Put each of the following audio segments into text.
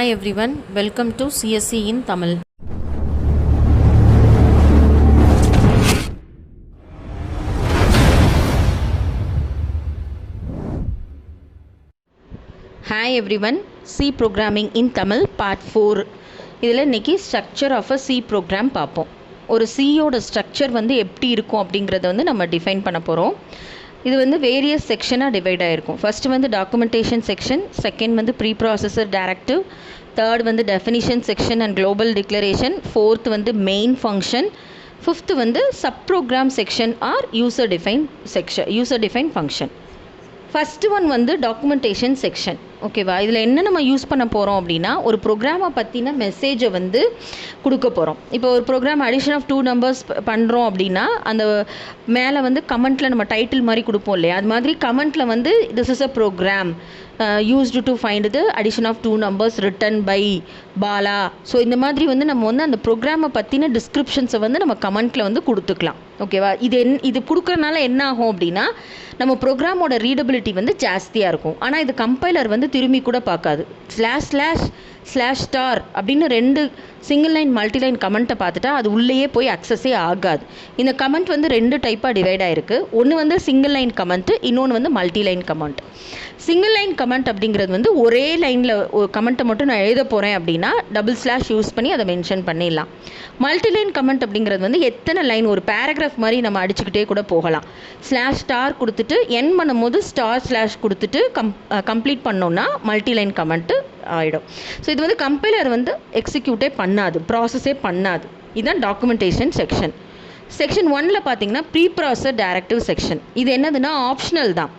Hi everyone, welcome to CSC in Tamil. Hi everyone, C Programming in Tamil Part 4. இதில் இன்றைக்கி structure of a C program பார்ப்போம். ஒரு சியோட structure எப்படி இருக்கும் அப்படிங்கிறத நம்ம டிஃபைன் பண்ண போகிறோம். இது வேரியஸ் செக்ஷனாக டிவைட் ஆகிருக்கும். First documentation section, second preprocessor directive, third definition section and global declaration, fourth main function, fifth sub program section or user define function. First one documentation section. ஓகேவா, இதில் என்ன நம்ம use பண்ண போகிறோம் அப்படின்னா, ஒரு ப்ரோக்ராமை பற்றின மெசேஜை கொடுக்க போகிறோம். இப்போ ஒரு ப்ரோக்ராம் அடிஷன் ஆஃப் 2 நம்பர்ஸ் பண்ணுறோம் அப்படின்னா, அந்த மேலே கமெண்ட்டில் நம்ம டைட்டில் மாதிரி கொடுப்போம் இல்லையா, அது மாதிரி கமெண்ட்டில் this is a program used to find the addition of 2 numbers written by Bala. So இந்த மாதிரி நம்ம அந்த ப்ரோக்ராமை பற்றின டிஸ்கிரிப்ஷன்ஸை நம்ம கமெண்ட்டில் கொடுத்துக்கலாம். ஓகேவா, இது கொடுக்குறனால என்ன ஆகும் அப்படின்னா, நம்ம ப்ரோக்ராமோட ரீடபிலிட்டி ஜாஸ்தியாக இருக்கும். ஆனால் இது கம்பைலர் திரும்பி கூட பார்க்காது. ///* அப்படின்னு 2 சிங்கிள் லைன் மல்டிலைன் கமெண்ட்டை பார்த்துட்டா அது உள்ளேயே போய் அக்சஸே ஆகாது. இந்த கமெண்ட் 2 டைப்பாக டிவைட் ஆகிருக்கு. ஒன்று சிங்கிள் லைன் கமெண்ட்டு, இன்னொன்று multiline comment. Single line comment அப்படிங்கிறது ஒரே லைனில் ஒரு கமெண்ட்டை மட்டும் நான் எழுத போகிறேன் அப்படின்னா // யூஸ் பண்ணி அதை மென்ஷன் பண்ணிடலாம். மல்டிலைன் கமெண்ட் அப்படிங்கிறது எத்தனை லைன், ஒரு பேராகிராஃப் மாதிரி நம்ம அடிச்சுக்கிட்டே கூட போகலாம். /* கொடுத்துட்டு என் பண்ணும்போது // கொடுத்துட்டு கம்ப்ளீட் பண்ணோன்னா மல்டிலைன் கமெண்ட்டு ஆகிடும். ஸோ இது கம்பைலர் எக்ஸிக்யூட்டே பண்ணாது, ப்ராசஸே பண்ணாது. இதுதான் டாக்குமெண்டேஷன் செக்ஷன். செக்ஷன் 1ல் பார்த்தீங்கன்னா ப்ரீ ப்ராசஸர் டைரக்டிவ் செக்ஷன். இது என்னதுன்னா ஆப்ஷனல் தான்.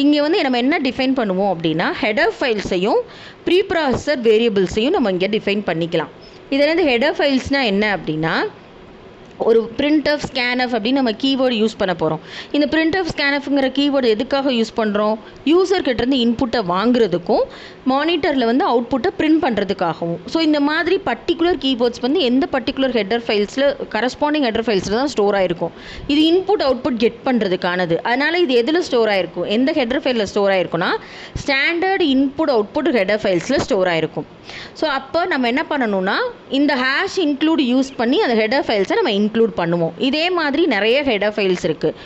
இங்கே நம்ம என்ன டிஃபைன் பண்ணுவோம் அப்படின்னா, ஹெடர் ஃபைல்ஸையும் ப்ரீ ப்ராசஸர் வேரியபிள்ஸையும் நம்ம இங்கே டிஃபைன் பண்ணிக்கலாம். இது ஹெடர் ஃபைல்ஸ்னால் என்ன அப்படின்னா, ஒரு printf scanf அப்படின்னு நம்ம கீவேர்டு யூஸ் பண்ண போகிறோம். இந்த printf scanfங்கிற கீவேர்டு எதுக்காக யூஸ் பண்ணுறோம், யூசர்கிட்டேருந்து இன்புட்டை வாங்குறதுக்கும் மானிட்டரில் அவுட்புட்டை பிரிண்ட் பண்ணுறதுக்காகவும். ஸோ இந்த மாதிரி பர்டிகுலர் கீவேர்ட்ஸ் எந்த பர்டிகுலர் ஹெடர் ஃபைல்ஸில் கரஸ்பாண்டிங் ஹெடர் ஃபைல்ஸில் தான் ஸ்டோர் ஆகிருக்கும். இது இன்புட் அவுட்புட் கெட் பண்ணுறதுக்கானது. அதனால் இது எதில் ஸ்டோர் ஆகிருக்கும், எந்த ஹெடர் ஃபைலில் ஸ்டோர் ஆகிருக்குன்னா ஸ்டாண்டர்ட் இன்புட் அவுட்புட் ஹெடர் ஃபைல்ஸில் ஸ்டோர் ஆகிருக்கும். ஸோ அப்போ நம்ம என்ன பண்ணணும்னா, இந்த ஹேஷ் இன்க்ளூட் யூஸ் பண்ணி அந்த ஹெடர் ஃபைல்ஸை நம்ம இன்க்ளூட் பண்ணுவோம். இதே மாதிரி நிறைய ஹெடர் ஃபைல்ஸ் இருக்குது.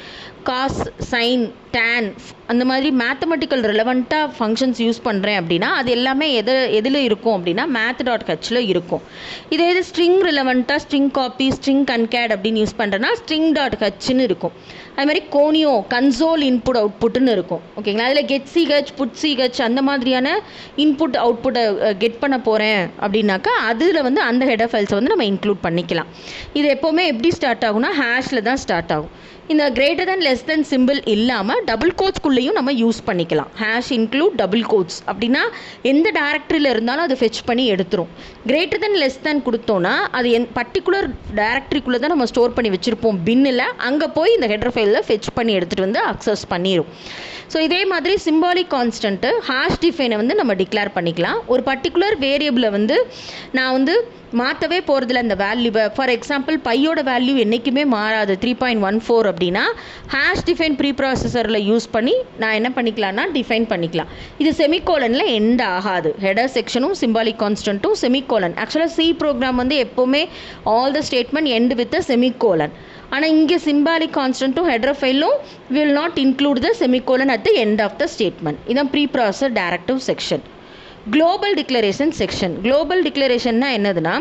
காஸ், சைன், டேன் அந்த மாதிரி மேத்தமெட்டிக்கல் ரிலவெண்ட்டாக ஃபங்க்ஷன்ஸ் யூஸ் பண்ணுறேன் அப்படின்னா அது எல்லாமே எதில் இருக்கும் அப்படின்னா math.hல இருக்கும். இதே இது ஸ்ட்ரிங் ரிலவெண்ட்டாக ஸ்ட்ரிங் காப்பி, ஸ்ட்ரிங் கன்கேட் அப்படின்னு யூஸ் பண்ணுறேன்னா string.hன்னு இருக்கும். அது மாதிரி கோனியோ கன்சோல் இன்புட் அவுட்புட்டுன்னு இருக்கும். ஓகேங்களா, அதில் get_ch put_ch அந்த மாதிரியான இன்புட் அவுட்புட்டை கெட் பண்ண போகிறேன் அப்படின்னாக்கா அதில் அந்த ஹெடர் ஃபைல்ஸை நம்ம இன்க்ளூட் பண்ணிக்கலாம். இது எப்போவுமே எப்படி ஸ்டார்ட் ஆகும்னா ஹேஷில் தான் ஸ்டார்ட் ஆகும். இந்த greater than less than simple இல்லாமல் டபுள் கோட்ஸ்குள்ளேயும் நம்ம யூஸ் பண்ணிக்கலாம். ஹேஷ் இன்க்ளூட் டபுள் கோட்ஸ் அப்படின்னா எந்த டைரக்டரியில் இருந்தாலும் அது ஃபெச் பண்ணி எடுத்துரும். greater than less than கொடுத்தோன்னா அது பர்டிகுலர் டைரக்டரிக்குள்ளே தான் நம்ம ஸ்டோர் பண்ணி வச்சுருப்போம் பின்னில், அங்கே போய் இந்த ஹெடர் ஃபைலில் ஃபெச் பண்ணி எடுத்துகிட்டு அக்சஸ் பண்ணிடும். ஸோ இதே மாதிரி சிம்பாலிக் கான்ஸ்டன்ட்டு ஹேஷ் டிஃபைனை நம்ம டிக்ளேர் பண்ணிக்கலாம். ஒரு பர்டிகுலர் வேரியபிளை நான் மாற்றவே போகிறதில்ல அந்த வேல்யூவை. ஃபார் எக்ஸாம்பிள் பையோட வேல்யூ என்றைக்குமே மாறாது 3.14 அப்படின்னா ஹேஷ் டிஃபைன் ப்ரீ ப்ராசஸரில் யூஸ் பண்ணி நான் என்ன பண்ணிக்கலாம்னா டிஃபைன் பண்ணிக்கலாம். இது செமிகோலனில் எண்ட் ஆகாது. ஹெடர் செக்ஷனும் சிம்பாலிக் கான்ஸ்டன்ட்டும் செமிகோலன். ஆக்சுவலாக சி ப்ரோக்ராம் எப்போவுமே all the statement end with a semicolon. ஆனால் இங்கே சிம்பாலிக் கான்ஸ்டன்ட்டும் ஹெடர் ஃபைலும் will not include the semicolon at the end of the statement. இதான் preprocessor directive section. Global declaration section. Global டிக்ளரேஷன்னா என்னதுன்னா,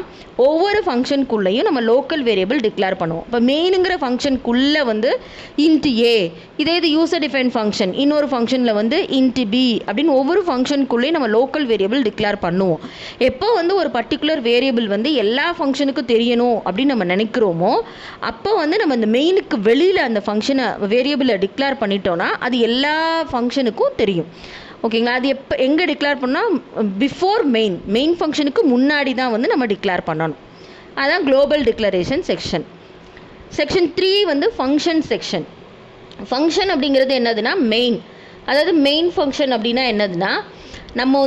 ஒவ்வொரு ஃபங்க்ஷனுக்குள்ளேயும் நம்ம லோக்கல் வேரியபிள் டிக்ளேர் பண்ணுவோம். இப்போ மெயினுங்கிற ஃபங்க்ஷனுக்குள்ளே இன்ட் ஏ, இதே இது யூசர் டிஃபைன் ஃபங்க்ஷன் இன்னொரு ஃபங்க்ஷனில் இன்ட் பி அப்படின்னு ஒவ்வொரு ஃபங்க்ஷனுக்குள்ளேயும் நம்ம லோக்கல் வேரியபிள் டிக்ளேர் பண்ணுவோம். எப்போ ஒரு பர்டிகுலர் வேரியபிள் எல்லா ஃபங்க்ஷனுக்கும் தெரியணும் அப்படின்னு நம்ம நினைக்கிறோமோ அப்போ நம்ம இந்த மெயினுக்கு வெளியில் அந்த ஃபங்க்ஷனை வேரியபிளை டிக்ளேர் பண்ணிட்டோன்னா அது எல்லா ஃபங்க்ஷனுக்கும் தெரியும். ஓகேங்களா, அது எங்கே டிக்ளேர் பண்ணால் பிஃபோர் மெயின் ஃபங்க்ஷனுக்கு முன்னாடி தான் நம்ம டிக்ளேர் பண்ணணும். அதான் global declaration section. Section 3 function section. Function அப்படிங்கிறது என்னதுன்னா மெயின். அதாவது மெயின் ஃபங்க்ஷன் அப்படின்னா என்னதுன்னா, நம்ம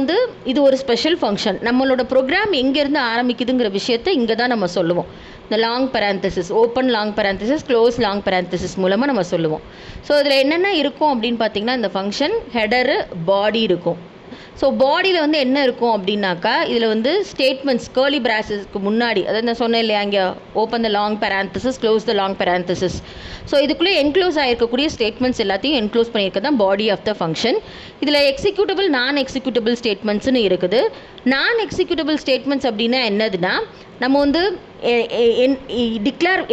இது ஒரு ஸ்பெஷல் ஃபங்க்ஷன். நம்மளோட ப்ரோக்ராம் எங்கேருந்து ஆரம்பிக்குதுங்கிற விஷயத்தை இங்கே தான் நம்ம சொல்லுவோம். இந்த long parenthesis, open long parenthesis, close long parenthesis மூலமாக நம்ம சொல்லுவோம். ஸோ இதில் என்னென்ன இருக்கும் அப்படின்னு பார்த்தீங்கன்னா, இந்த ஃபங்க்ஷன் ஹெடரு பாடி இருக்கும். ஸோ பாடியில் வந்து என்ன இருக்கும் அப்படின்னாக்கா இதில் வந்து ஸ்டேட்மெண்ட்ஸ் கேர்லி பிராசஸ்க்கு முன்னாடி, அதாவது நான் சொன்னேன் இல்லையா, இங்கே open the long parenthesis, close the long parenthesis. So இதுக்குள்ளே என்க்ளோஸ் ஆகிருக்கக்கூடிய ஸ்டேட்மெண்ட்ஸ் எல்லாத்தையும் என்க்ளோஸ் பண்ணியிருக்க தான் பாடி ஆஃப் த ஃபங்க்ஷன். இதில் எக்ஸிக்யூட்டபிள், நான் எக்ஸிக்யூட்டபிள் ஸ்டேட்மெண்ட்ஸ்னு இருக்குது. நான் எக்ஸிக்யூட்டபிள் ஸ்டேட்மெண்ட்ஸ் அப்படின்னா என்னதுன்னா, நம்ம வந்து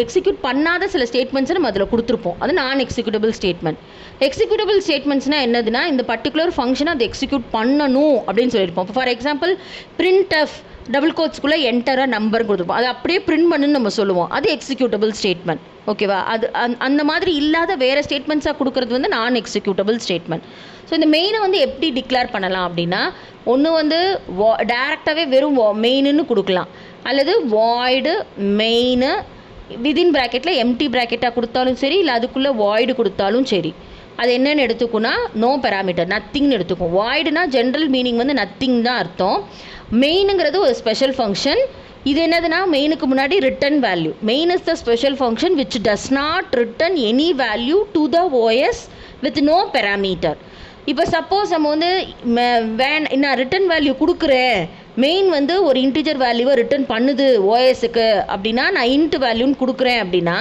எக்ஸிக்யூட் பண்ணாத சில ஸ்டேட்மெண்ட்ஸை நம்ம அதில் கொடுத்துருப்போம். அது நான் எக்ஸிக்யூட்டபிள் ஸ்டேட்மெண்ட். எக்ஸிக்யூட்டபிள் ஸ்டேட்மெண்ட்ஸ்னால் என்னதுன்னா, இந்த பர்டிகுலர் ஃபங்க்ஷனை அதை எக்ஸிக்யூட் பண்ணணும் அப்படின்னு சொல்லியிருப்போம். ஃபார் எக்ஸாம்பிள் printf டபுள் கோட்ஸ்குள்ளே என்டர் நம்பர் கொடுத்துருப்போம், அதை அப்படியே பிரிண்ட் பண்ணுன்னு நம்ம சொல்லுவோம். அது எக்ஸிக்யூட்டபிள் ஸ்டேட்மெண்ட். ஓகேவா? அது அந்த மாதிரி இல்லாத வேறு ஸ்டேட்மெண்ட்ஸாக கொடுக்குறது வந்து நான் எக்ஸிக்யூட்டபிள் ஸ்டேட்மெண்ட். ஸோ இந்த மெயினை வந்து எப்படி டிக்ளேர் பண்ணலாம் அப்படின்னா, ஒன்று வந்து டேரெக்டாகவே வெறும் மெயின்னு கொடுக்கலாம், அல்லது வாய்டு மெயின் விதின் ப்ராக்கெட்டில் எம்டி ப்ராக்கெட்டாக கொடுத்தாலும் சரி, இல்லை அதுக்குள்ளே வாய்டு கொடுத்தாலும் சரி. அது என்னென்னு எடுத்துக்குன்னா, நோ பேராமீட்டர், நத்திங்னு எடுத்துக்கும். வாய்டுனா ஜென்ரல் மீனிங் வந்து நத்திங் தான் அர்த்தம். மெயினுங்கிறது ஒரு ஸ்பெஷல் ஃபங்க்ஷன். இது என்னதுன்னா, மெயினுக்கு முன்னாடி return value. Main is the special function which does not return any value to the OS with no parameter. இப்போ சப்போஸ் நம்ம வந்து நான் ரிட்டன் வேல்யூ கொடுக்குறேன், மெயின் வந்து ஒரு இன்டிஜர் வேல்யூவை ரிட்டன் பண்ணுது ஓஎஸ்க்கு அப்படின்னா, நான் இன்ட் வேல்யூன்னு கொடுக்குறேன் அப்படின்னா,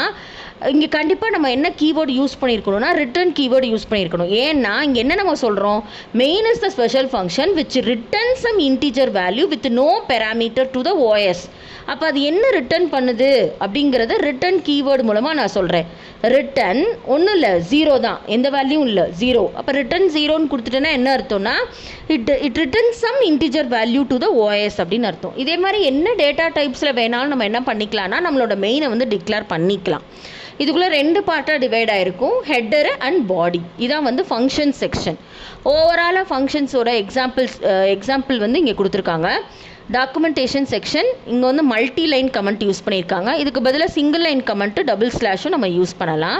இங்கே கண்டிப்பாக நம்ம என்ன கீவேர்டு யூஸ் பண்ணியிருக்கணும்னா, ரிட்டன் கீவேர்டு யூஸ் பண்ணியிருக்கணும். ஏன்னா இங்கே என்ன நம்ம சொல்கிறோம், main is the special function which return some integer value with no parameter to the OS. அப்போ அது என்ன ரிட்டன் பண்ணுது அப்படிங்கிறத ரிட்டன் கீவேர்டு மூலமாக நான் சொல்கிறேன். ரிட்டன் ஒன்றும் இல்லை, 0 தான், எந்த வேல்யூவும் இல்லை, 0. அப்போ ரிட்டன் 0ன்னு கொடுத்துட்டேன்னா என்ன அர்த்தம்னா, it return some integer value to the OS அப்படின்னு அர்த்தம். இதே மாதிரி என்ன டேட்டா டைப்ஸில் வேணாலும் நம்ம என்ன பண்ணிக்கலாம்னா, நம்மளோட மெயினை வந்து டிக்ளேர் பண்ணிக்கலாம். இதுக்குள்ளே 2 பார்ட்டாக டிவைட் ஆகிருக்கும், ஹெட்டரு அண்ட் பாடி. இதான் வந்து ஃபங்க்ஷன் செக்ஷன். ஓவராலாக ஃபங்க்ஷன்ஸோட எக்ஸாம்பிள் வந்து இங்கே கொடுத்துருக்காங்க. டாக்குமெண்டேஷன் செக்ஷன், இங்கே வந்து மல்டி லைன் கமெண்ட் யூஸ் பண்ணியிருக்காங்க. இதுக்கு பதிலாக சிங்கிள் லைன் கமெண்ட்டு டபுள் ஸ்லாஷும் நம்ம யூஸ் பண்ணலாம்.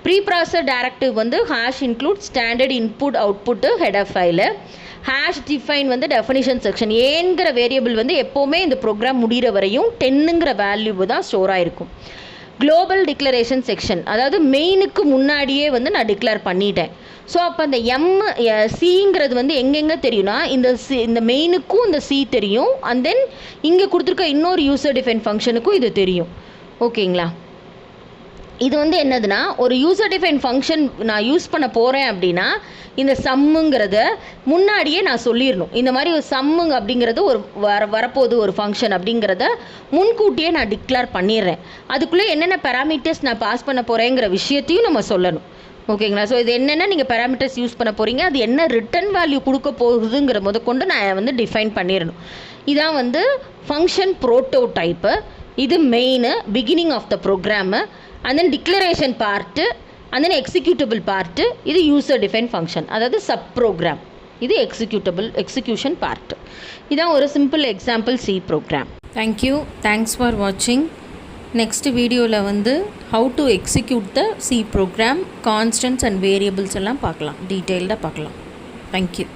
ப்ரீ ப்ராசஸ் டைரக்டிவ் வந்து hash include standard input output header file. Hash define வந்து டெஃபினிஷன் செக்ஷன். ஏங்கிற வேரியபிள் வந்து எப்போவுமே இந்த ப்ரோக்ராம் முடிகிற வரையும் 10ங்கிற வேல்யூ தான் ஸ்டோர் ஆகிருக்கும். குளோபல் டிக்ளரேஷன் செக்ஷன், அதாவது மெயினுக்கு முன்னாடியே வந்து நான் டிக்ளேர் பண்ணிட்டேன். ஸோ அப்போ அந்த சிங்கிறது வந்து எங்கெங்கே தெரியும்னா, இந்த மெயினுக்கும் இந்த சி தெரியும், அண்ட் தென் இங்கே கொடுத்துருக்க இன்னொரு யூசர் டிஃபைன் ஃபங்க்ஷனுக்கும் இது தெரியும். ஓகேங்களா? இது வந்து என்னதுன்னா, ஒரு யூசர் டிஃபைன் ஃபங்க்ஷன் நான் யூஸ் பண்ண போகிறேன் அப்படின்னா, இந்த சம்முங்கிறத முன்னாடியே நான் சொல்லிடணும். இந்த மாதிரி ஒரு சம்முங்க அப்படிங்கிறது ஒரு வரப்போகுது ஒரு ஃபங்க்ஷன் அப்படிங்கிறத முன்கூட்டியே நான் டிக்ளேர் பண்ணிடுறேன். அதுக்குள்ளே என்னென்ன பேராமீட்டர்ஸ் நான் பாஸ் பண்ண போகிறேங்கிற விஷயத்தையும் நம்ம சொல்லணும். ஓகேங்களா? ஸோ இது என்னென்ன நீங்கள் பேராமீட்டர்ஸ் யூஸ் பண்ண போகிறீங்க, அது என்ன ரிட்டன் வேல்யூ கொடுக்க போகுதுங்கிற முதற்கொண்டு நான் வந்து டிஃபைன் பண்ணிடணும். இதான் வந்து ஃபங்க்ஷன் ப்ரோட்டோடைப்பு. இது main beginning of the program, and then declaration part, and then executable part. இது யூசர் டிஃபைன் ஃபங்க்ஷன், அதாவது சப் ப்ரோக்ராம். இது எக்ஸிக்யூஷன் பார்ட். இதான் ஒரு simple example C program. Thank you, thanks for வாட்சிங். நெக்ஸ்ட் வீடியோவில் வந்து how to execute the C program, constants and variables எல்லாம் பார்க்கலாம், டீட்டெயில்டாக பார்க்கலாம். தேங்க்யூ.